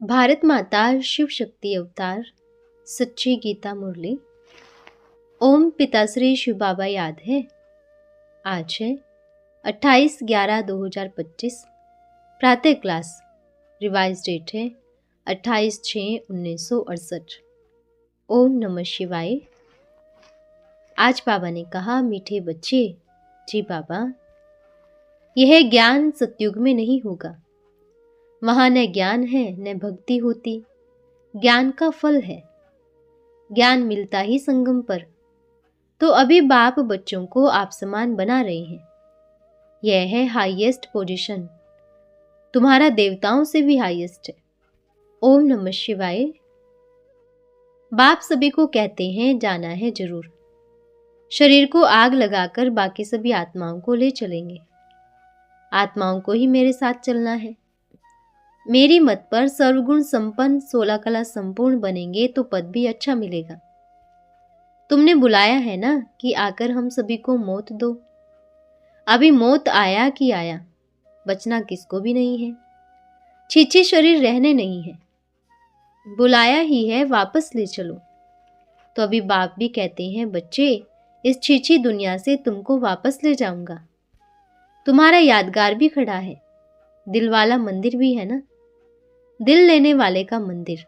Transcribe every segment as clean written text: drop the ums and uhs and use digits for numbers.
भारत माता शिव शक्ति अवतार सच्ची गीता मुरली। ओम पिताश्री शिव बाबा याद है। आज है 28/11/2025। प्रातः क्लास। रिवाइज डेट है 28/6/1968। ओम नमः शिवाय। आज बाबा ने कहा, मीठे बच्चे, जी बाबा, यह ज्ञान सतयुग में नहीं होगा। वहां न ज्ञान है न भक्ति होती, ज्ञान का फल है। ज्ञान मिलता ही संगम पर। तो अभी बाप बच्चों को आप समान बना रहे हैं। यह है हाईएस्ट पोजीशन, तुम्हारा देवताओं से भी हाईएस्ट है। ओम नमः शिवाय। बाप सभी को कहते हैं जाना है जरूर। शरीर को आग लगाकर बाकी सभी आत्माओं को ले चलेंगे। आत्माओं को ही मेरे साथ चलना है। मेरी मत पर सर्वगुण संपन्न 16 कला संपूर्ण बनेंगे तो पद भी अच्छा मिलेगा। तुमने बुलाया है ना कि आकर हम सभी को मौत दो। अभी मौत आया कि आया, बचना किसको भी नहीं है। छीछी शरीर रहने नहीं है, बुलाया ही है, वापस ले चलो। तो अभी बाप भी कहते हैं, बच्चे, इस छीछी दुनिया से तुमको वापस ले जाऊंगा। तुम्हारा यादगार भी खड़ा है, दिल वाला मंदिर भी है ना, दिल लेने वाले का मंदिर।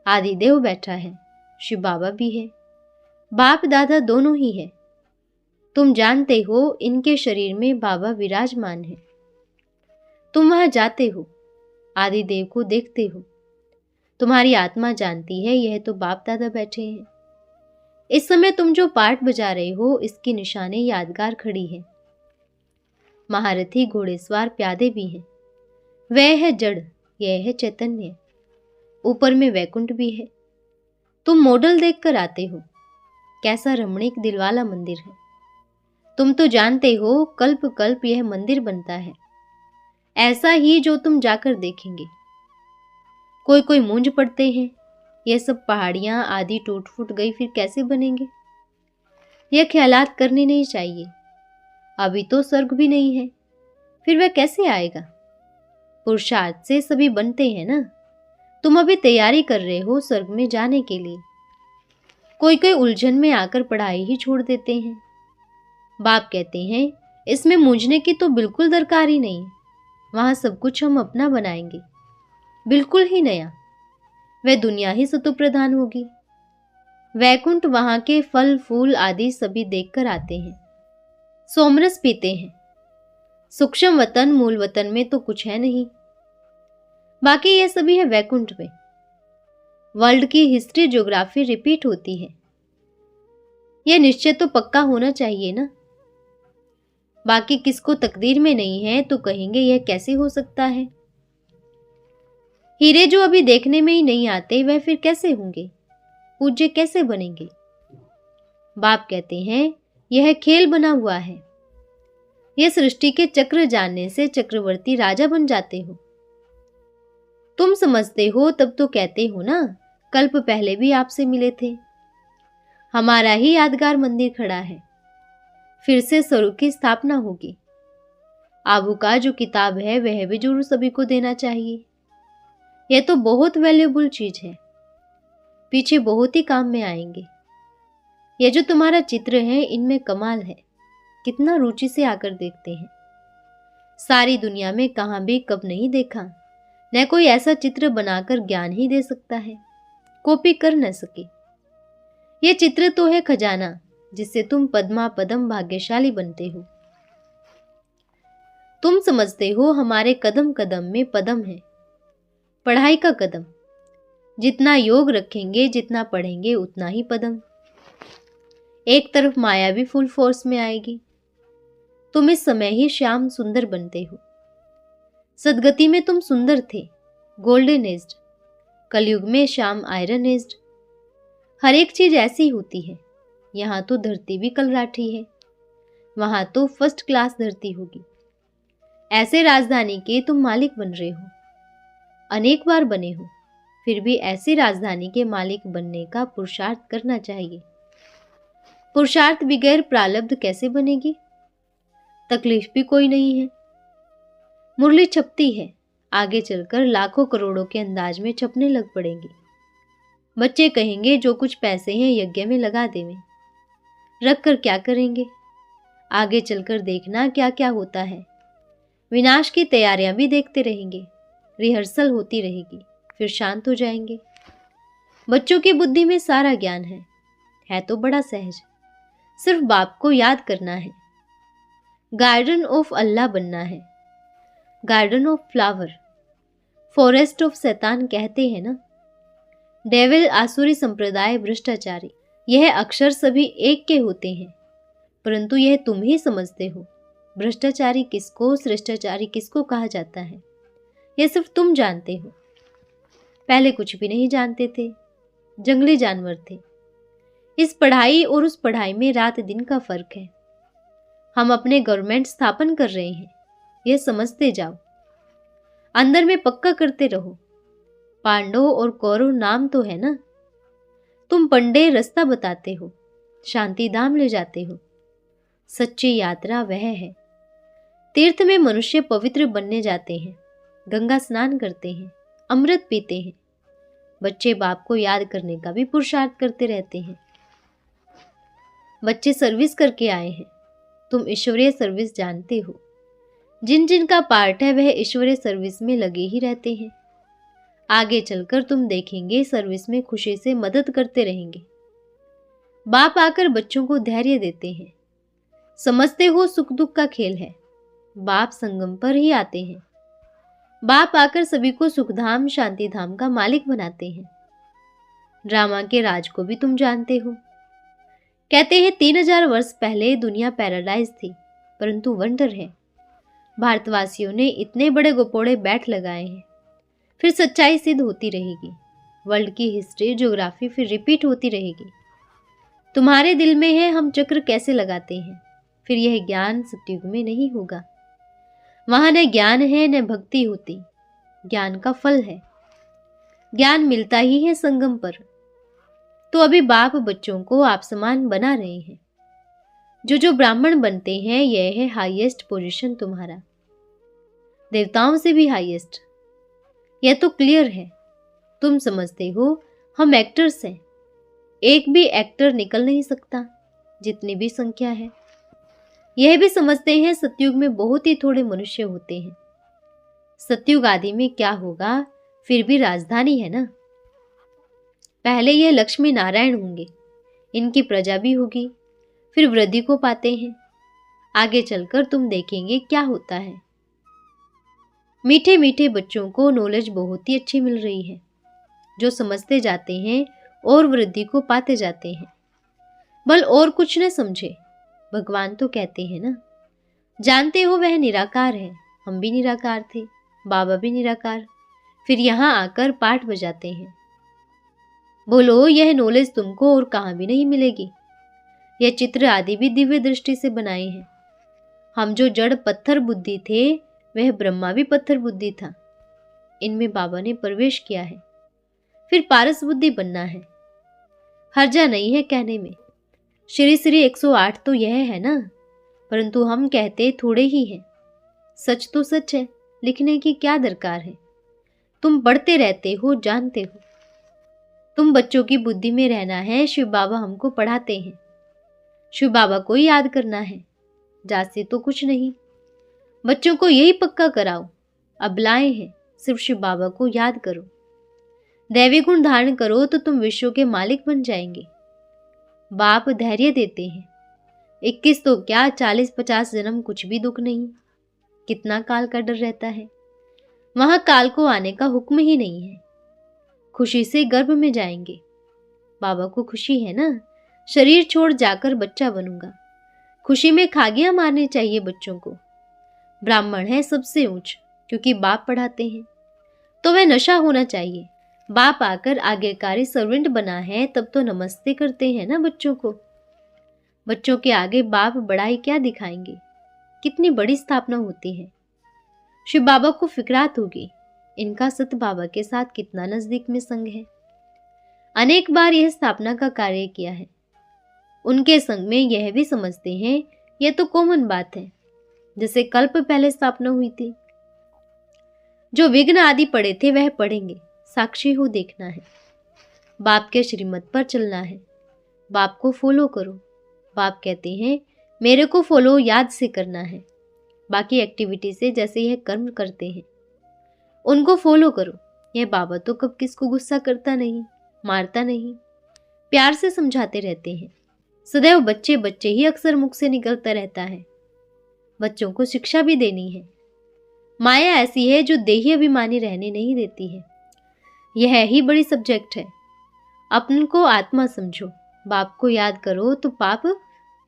आदिदेव बैठा है, शिव बाबा भी है, बाप दादा दोनों ही है। तुम जानते हो इनके शरीर में बाबा विराजमान है। तुम वहां जाते हो, आदिदेव को देखते हो। तुम्हारी आत्मा जानती है यह तो बाप दादा बैठे हैं। इस समय तुम जो पाठ बजा रहे हो इसकी निशाने यादगार खड़ी है। महारथी घोड़ेसवार प्यादे भी हैं। वह है जड़, यह है चैतन्य। ऊपर में वैकुंठ भी है। तुम मॉडल देखकर आते हो, कैसा रमणीक दिलवाला मंदिर है। तुम तो जानते हो कल्प कल्प यह मंदिर बनता है, ऐसा ही जो तुम जाकर देखेंगे। कोई कोई मूंझ पड़ते हैं, यह सब पहाड़ियां आदि टूट फूट गई फिर कैसे बनेंगे। यह ख्यालात करनी नहीं चाहिए। अभी तो स्वर्ग भी नहीं है, फिर वह कैसे आएगा। पुरुषार्थ से सभी बनते हैं ना। तुम अभी तैयारी कर रहे हो स्वर्ग में जाने के लिए। कोई कोई उलझन में आकर पढ़ाई ही छोड़ देते हैं। बाप कहते हैं, इसमें मूंझने की तो बिल्कुल दरकार ही नहीं। वहां सब कुछ हम अपना बनाएंगे, बिल्कुल ही नया। वह दुनिया ही सतो प्रधान होगी। वैकुंठ वहां के फल फूल आदि सभी देखकर आते हैं। सोमरस पीते हैं। सूक्ष्म वतन मूल वतन में तो कुछ है नहीं। बाकी यह सभी है वैकुंठ में। वर्ल्ड की हिस्ट्री ज्योग्राफी रिपीट होती है। यह निश्चय तो पक्का होना चाहिए ना। बाकी किसको तकदीर में नहीं है तो कहेंगे यह कैसे हो सकता है। हीरे जो अभी देखने में ही नहीं आते वह फिर कैसे होंगे, पूज्य कैसे बनेंगे। बाप कहते हैं, यह खेल बना हुआ है। यह सृष्टि के चक्र जानने से चक्रवर्ती राजा बन जाते हो। तुम समझते हो तब तो कहते हो ना, कल्प पहले भी आपसे मिले थे। हमारा ही यादगार मंदिर खड़ा है। फिर से स्वरूप की स्थापना होगी। आबू का जो किताब है वह भी जरूर सभी को देना चाहिए। यह तो बहुत वैल्यूएबल चीज है, पीछे बहुत ही काम में आएंगे। यह जो तुम्हारा चित्र है इनमें कमाल है। कितना रुचि से आकर देखते हैं। सारी दुनिया में कहां भी कब नहीं देखा। न कोई ऐसा चित्र बनाकर ज्ञान ही दे सकता है, कॉपी कर न सके। यह चित्र तो है खजाना, जिससे तुम पद्मा पदम भाग्यशाली बनते हो। तुम समझते हो हमारे कदम कदम में पदम है, पढ़ाई का कदम। जितना योग रखेंगे, जितना पढ़ेंगे, उतना ही पदम। एक तरफ माया भी फुल फोर्स में आएगी। तुम इस समय ही श्याम सुंदर बनते हो। सदगति में तुम सुंदर थे, गोल्डन एज्ड। कलयुग में श्याम आयरन एज्ड। हर एक चीज ऐसी होती है। यहां तो धरती भी कलराठी है, वहां तो फर्स्ट क्लास धरती होगी। ऐसे राजधानी के तुम मालिक बन रहे हो, अनेक बार बने हो। फिर भी ऐसी राजधानी के मालिक बनने का पुरुषार्थ करना चाहिए। पुरुषार्थ बगैर प्रारब्ध कैसे बनेगी। तकलीफ भी कोई नहीं है। मुरली छपती है, आगे चलकर लाखों करोड़ों के अंदाज में छपने लग पड़ेंगी। बच्चे कहेंगे जो कुछ पैसे हैं यज्ञ में लगा देवें। रख कर क्या करेंगे? आगे चलकर देखना क्या क्या होता है। विनाश की तैयारियां भी देखते रहेंगे, रिहर्सल होती रहेगी, फिर शांत हो जाएंगे। बच्चों की बुद्धि में सारा ज्ञान है तो बड़ा सहज, सिर्फ बाप को याद करना है। गार्डन ऑफ अल्लाह बनना है, garden of flower, forest of शैतान कहते हैं ना। डेविल, आसुरी संप्रदाय, भ्रष्टाचारी, यह अक्षर सभी एक के होते हैं, परंतु यह तुम ही समझते हो भ्रष्टाचारी किसको, श्रेष्ठाचारी किसको कहा जाता है। यह सिर्फ तुम जानते हो। पहले कुछ भी नहीं जानते थे, जंगली जानवर थे। इस पढ़ाई और उस पढ़ाई में रात दिन का फर्क है। हम अपने गवर्नमेंट स्थापन कर रहे हैं, यह समझते जाओ। अंदर में पक्का करते रहो। पांडव और कौरव नाम तो है ना। तुम पंडे रास्ता बताते हो, शांति धाम ले जाते हो। सच्ची यात्रा वह है। तीर्थ में मनुष्य पवित्र बनने जाते हैं, गंगा स्नान करते हैं, अमृत पीते हैं। बच्चे बाप को याद करने का भी पुरुषार्थ करते रहते हैं। बच्चे सर्विस करके आए हैं। तुम ईश्वरीय सर्विस जानते हो। जिन जिन का पार्ट है वह ईश्वरीय सर्विस में लगे ही रहते हैं। आगे चलकर तुम देखेंगे सर्विस में खुशी से मदद करते रहेंगे। बाप आकर बच्चों को धैर्य देते हैं। समझते हो सुख दुख का खेल है, बाप संगम पर ही आते हैं। बाप आकर सभी को सुखधाम शांति धाम का मालिक बनाते हैं। ड्रामा के राज को भी तुम जानते हो। कहते हैं 3000 वर्ष पहले दुनिया पैराडाइज थी, परंतु वंडर है। भारतवासियों ने इतने बड़े गोपोड़े बैठ लगाए हैं, फिर सच्चाई सिद्ध होती रहेगी। वर्ल्ड की हिस्ट्री, ज्योग्राफी फिर रिपीट होती रहेगी। तुम्हारे दिल में है हम चक्र कैसे लगाते हैं, फिर यह ज्ञान सतयुग में नहीं होगा। वहां न ज्ञान है न भक्ति होती, ज्ञान का फल है। ज्ञान मिलता ही है संगम पर। तो अभी बाप बच्चों को आप समान बना रहे हैं। जो ब्राह्मण बनते हैं, यह है हाईएस्ट पोजीशन तुम्हारा, देवताओं से भी हाईएस्ट। यह तो क्लियर है। तुम समझते हो हम एक्टर्स हैं, एक भी एक्टर निकल नहीं सकता, जितनी भी संख्या है। यह भी समझते हैं सतयुग में बहुत ही थोड़े मनुष्य होते हैं। सतयुग आदि में क्या होगा, फिर भी राजधानी है ना। पहले यह लक्ष्मी नारायण होंगे, इनकी प्रजा भी होगी, फिर वृद्धि को पाते हैं। आगे चलकर तुम देखेंगे क्या होता है। मीठे मीठे बच्चों को नॉलेज बहुत ही अच्छी मिल रही है, जो समझते जाते हैं और वृद्धि को पाते जाते हैं। बल और कुछ न समझे। भगवान तो कहते हैं ना, जानते हो वह निराकार है। हम भी निराकार थे, बाबा भी निराकार, फिर यहाँ आकर पाठ बजाते हैं। बोलो यह नॉलेज तुमको और कहाँ भी नहीं मिलेगी। यह चित्र आदि भी दिव्य दृष्टि से बनाए हैं। हम जो जड़ पत्थर बुद्धि थे, वह ब्रह्मा भी पत्थर बुद्धि था। इनमें बाबा ने प्रवेश किया है। फिर पारस बुद्धि बनना है। हर्जा नहीं है कहने में। श्री श्री 108 तो यह है ना, परंतु हम कहते थोड़े ही हैं। सच तो सच है, लिखने की क्या दरकार है। तुम पढ़ते रहते हो, जानते हो। तुम बच्चों की बुद्धि में रहना है। शिव बाबा हमको पढ़ाते हैं। शिव बाबा को ही याद करना है, जासे तो कुछ नहीं। बच्चों को यही पक्का कराओ। अबलाएं हैं, सिर्फ शिव बाबा को याद करो। दैवी गुण धारण करो तो तुम विश्व के मालिक बन जाएंगे। बाप धैर्य देते हैं। 21 तो क्या 40-50 जन्म कुछ भी दुख नहीं। कितना काल का डर रहता है। वहां काल को आने का हुक्म ही नहीं है। खुशी से गर्भ में जाएंगे। बाबा को खुशी है ना, शरीर छोड़ जाकर बच्चा बनूंगा। खुशी में खागियां मारनी चाहिए बच्चों को। ब्राह्मण है सबसे ऊंच, क्योंकि बाप पढ़ाते हैं, तो वह नशा होना चाहिए। बाप आकर आज्ञाकारी सर्वेंट बना है, तब तो नमस्ते करते हैं ना बच्चों को। बच्चों के आगे बाप बड़ाई क्या दिखाएंगे। कितनी बड़ी स्थापना होती है। शिव बाबा को फिक्रात होगी, इनका सत बाबा के साथ कितना नजदीक में संग है। अनेक बार यह स्थापना का कार्य किया है। उनके संग में यह भी समझते हैं, यह तो कॉमन बात है, जैसे कल्प पहले स्थापना हुई थी। जो विघ्न आदि पड़े थे वह पड़ेंगे, साक्षी हो देखना है। बाप के श्रीमत पर चलना है, बाप को फॉलो करो। बाप कहते हैं मेरे को फॉलो याद से करना है, बाकी एक्टिविटी से जैसे यह कर्म करते हैं उनको फॉलो करो। यह बाबा तो कब किसको गुस्सा करता नहीं, मारता नहीं, प्यार से समझाते रहते हैं। सदैव बच्चे बच्चे ही अक्सर मुख से निकलता रहता है। बच्चों को शिक्षा भी देनी है। माया ऐसी है जो देही अभिमानी रहने नहीं देती है। यह ही बड़ी सब्जेक्ट है। अपन को आत्मा समझो, बाप को याद करो तो पाप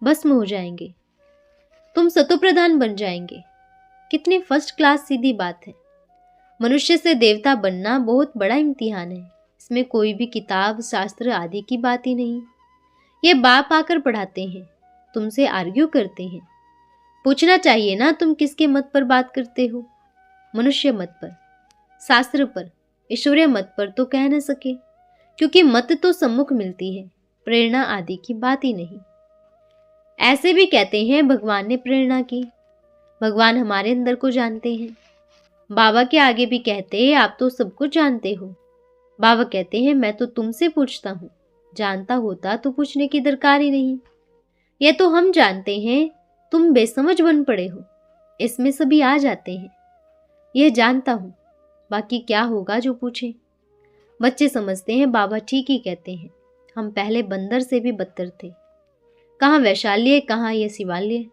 भस्म हो जाएंगे, तुम सतो प्रधान बन जाएंगे। कितनी फर्स्ट क्लास सीधी बात है। मनुष्य से देवता बनना बहुत बड़ा इम्तिहान है। इसमें कोई भी किताब शास्त्र आदि की बात ही नहीं। ये बाप आकर पढ़ाते हैं, तुमसे आर्ग्यू करते हैं। पूछना चाहिए ना तुम किसके मत पर बात करते हो? मनुष्य मत पर, शास्त्र पर, ईश्वरीय मत पर तो कह न सके, क्योंकि मत तो सम्मुख मिलती है, प्रेरणा आदि की बात ही नहीं। ऐसे भी कहते हैं भगवान ने प्रेरणा की। भगवान हमारे अंदर को जानते हैं। बाबा के आगे भी कहते हैं आप तो सब कुछ जानते हो। बाबा कहते हैं मैं तो तुमसे पूछता हूँ, जानता होता तो पूछने की दरकार ही नहीं। यह तो हम जानते हैं, तुम बेसमझ बन पड़े हो, इसमें सभी आ जाते हैं। यह जानता हूँ, बाकी क्या होगा जो पूछे। बच्चे समझते हैं बाबा ठीक ही कहते हैं। हम पहले बंदर से भी बदतर थे। कहाँ वैशाल्य, कहाँ ये शिवालय,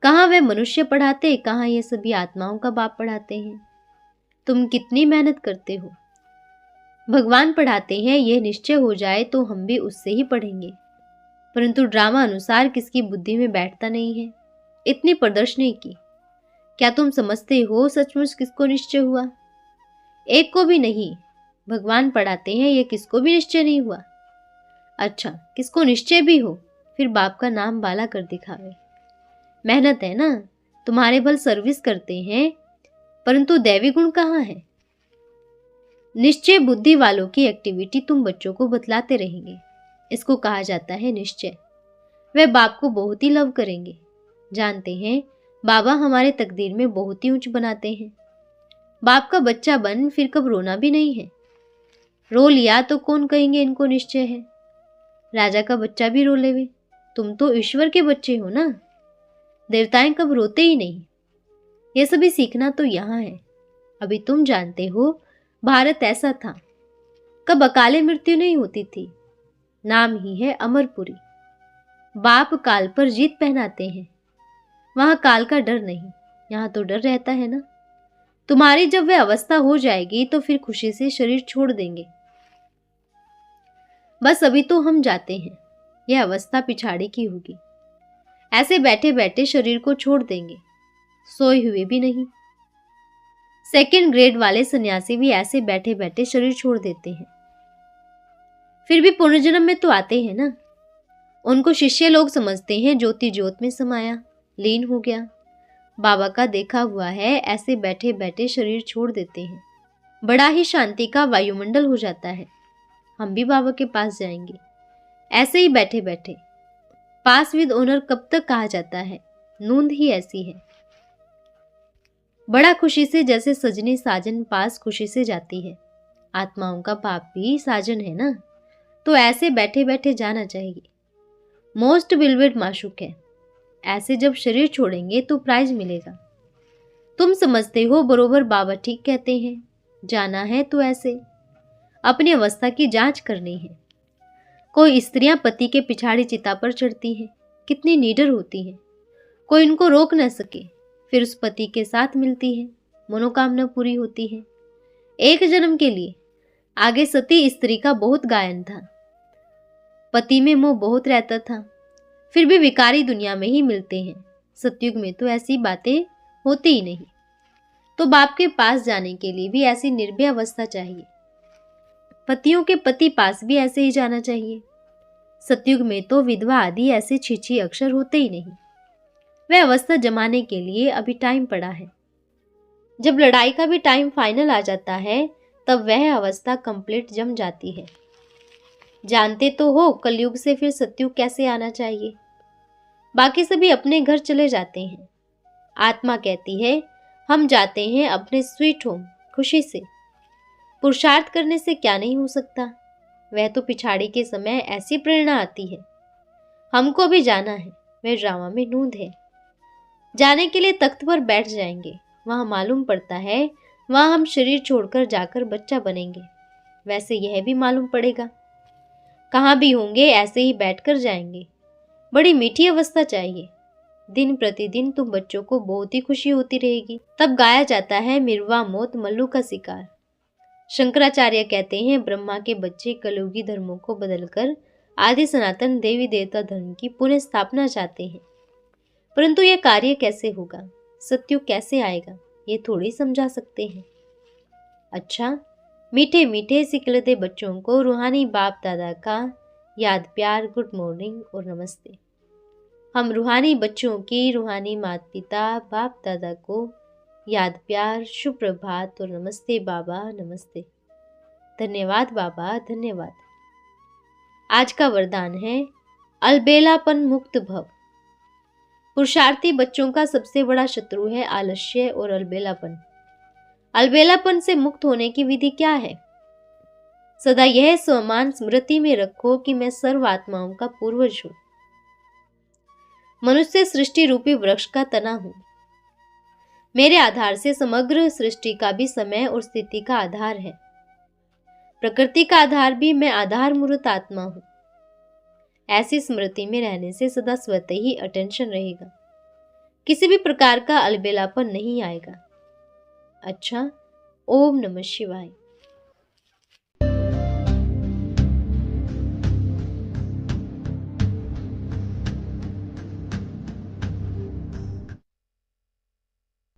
कहाँ वे मनुष्य पढ़ाते, कहाँ ये सभी आत्माओं का बाप पढ़ाते हैं। तुम कितनी मेहनत करते हो। भगवान पढ़ाते हैं यह निश्चय हो जाए तो हम भी उससे ही पढ़ेंगे, परंतु ड्रामा अनुसार किसकी बुद्धि में बैठता नहीं है। इतनी प्रदर्शनी की, क्या तुम समझते हो सचमुच किसको निश्चय हुआ? एक को भी नहीं। भगवान पढ़ाते हैं ये किसको भी निश्चय नहीं हुआ। अच्छा, किसको निश्चय भी हो फिर बाप का नाम बाला कर दिखावे। मेहनत है ना, तुम्हारे बल सर्विस करते हैं, परंतु दैवी गुण कहाँ है? निश्चय बुद्धि वालों की एक्टिविटी तुम बच्चों को बतलाते रहेंगे। इसको कहा जाता है निश्चय। वे बाप को बहुत ही लव करेंगे। जानते हैं बाबा हमारे तकदीर में बहुत ही ऊंच बनाते हैं। बाप का बच्चा बन फिर कब रोना भी नहीं है। रो लिया तो कौन कहेंगे इनको निश्चय है। राजा का बच्चा भी रो लेवे, तुम तो ईश्वर के बच्चे हो ना। देवताएं कब रोते ही नहीं। यह सभी सीखना तो यहाँ है। अभी तुम जानते हो भारत ऐसा था, कब अकाले मृत्यु नहीं होती थी। नाम ही है अमरपुरी। बाप काल पर जीत पहनाते हैं। वहां काल का डर नहीं, यहाँ तो डर रहता है ना। तुम्हारी जब वह अवस्था हो जाएगी तो फिर खुशी से शरीर छोड़ देंगे। बस अभी तो हम जाते हैं, यह अवस्था पिछाड़ी की होगी। ऐसे बैठे बैठे शरीर को छोड़ देंगे, सोए हुए भी नहीं। सेकंड ग्रेड वाले सन्यासी भी ऐसे बैठे बैठे शरीर छोड़ देते हैं, फिर भी पुनर्जन्म में तो आते हैं ना। उनको शिष्य लोग समझते हैं ज्योति ज्योत में समाया, लीन हो गया। बाबा का देखा हुआ है, ऐसे बैठे बैठे शरीर छोड़ देते हैं। बड़ा ही शांति का वायुमंडल हो जाता है। हम भी बाबा के पास जाएंगे, ऐसे ही बैठे बैठे। पास विद ओनर कब तक कहा जाता है, नूंद ही ऐसी है। बड़ा खुशी से जैसे सजनी साजन पास खुशी से जाती है। आत्माओं का बाप भी साजन है ना, तो ऐसे बैठे बैठे जाना चाहिए। मोस्ट बिलवेड माशूक है। ऐसे जब शरीर छोड़ेंगे तो प्राइज मिलेगा। तुम समझते हो बरोबर बाबा ठीक कहते हैं। जाना है तो ऐसे अपनी अवस्था की जांच करनी है। कोई स्त्रियां पति के पिछाड़ी चिता पर चढ़ती हैं, कितनी नीडर होती हैं। कोई इनको रोक न सके, फिर उस पति के साथ मिलती है, मनोकामना पूरी होती है। एक जन्म के लिए। आगे सती स्त्री का बहुत गायन था। पति में मोह बहुत रहता था, फिर भी विकारी दुनिया में ही मिलते हैं। सतयुग में तो ऐसी बातें होती ही नहीं। तो बाप के पास जाने के लिए भी ऐसी निर्भय अवस्था चाहिए। पतियों के पति पास भी ऐसे ही जाना चाहिए। सतयुग में तो विधवा आदि ऐसे छीछी अक्षर होते ही नहीं। वह अवस्था जमाने के लिए अभी टाइम पड़ा है। जब लड़ाई का भी टाइम फाइनल आ जाता है तब वह अवस्था कंप्लीट जम जाती है। जानते तो हो कलयुग से फिर सतयुग कैसे आना चाहिए। बाकी सभी अपने घर चले जाते हैं। आत्मा कहती है हम जाते हैं अपने स्वीट होम खुशी से। पुरुषार्थ करने से क्या नहीं हो सकता। वह तो पिछाड़ी के समय ऐसी प्रेरणा आती है। हमको भी जाना है, वह ड्रामा में नूंद है। जाने के लिए तख्त पर बैठ जाएंगे। वहां मालूम पड़ता है वहां हम शरीर छोड़कर जाकर बच्चा बनेंगे। वैसे यह भी मालूम पड़ेगा, कहाँ भी होंगे ऐसे ही बैठकर जाएंगे। बड़ी मीठी अवस्था चाहिए। दिन प्रतिदिन तुम बच्चों को बहुत ही खुशी होती रहेगी। तब गाया जाता है मिर्वा मौत मल्लू का शिकार। शंकराचार्य कहते हैं ब्रह्मा के बच्चे कलयुगी धर्मों को बदलकर आदि सनातन देवी देवता धर्म की पुनः स्थापना चाहते हैं। परंतु यह कार्य कैसे होगा, सत्युग कैसे आएगा, ये थोड़ी समझा सकते हैं। अच्छा, मीठे मीठे सिकलते बच्चों को रूहानी बाप दादा का याद प्यार, गुड मॉर्निंग और नमस्ते। हम रूहानी बच्चों की रूहानी माता पिता बाप दादा को याद प्यार, शुभ प्रभात और नमस्ते बाबा, नमस्ते। धन्यवाद बाबा, धन्यवाद। आज का वरदान है अलबेलापन मुक्त भव। पुरुषार्थी बच्चों का सबसे बड़ा शत्रु है आलस्य और अलबेलापन। अलबेलापन से मुक्त होने की विधि क्या है? सदा यह स्वमान स्मृति में रखो कि मैं सर्व आत्माओं का पूर्वज हूं। मनुष्य सृष्टि रूपी वृक्ष का तना हूं। मेरे आधार से समग्र सृष्टि का भी समय और स्थिति का आधार है। प्रकृति का आधार भी मैं आधार मूर्त आत्मा हूं। ऐसी स्मृति में रहने से सदा स्वतः ही अटेंशन रहेगा। किसी भी प्रकार का अलबेलापन नहीं आएगा। अच्छा, ओम नमः शिवाय।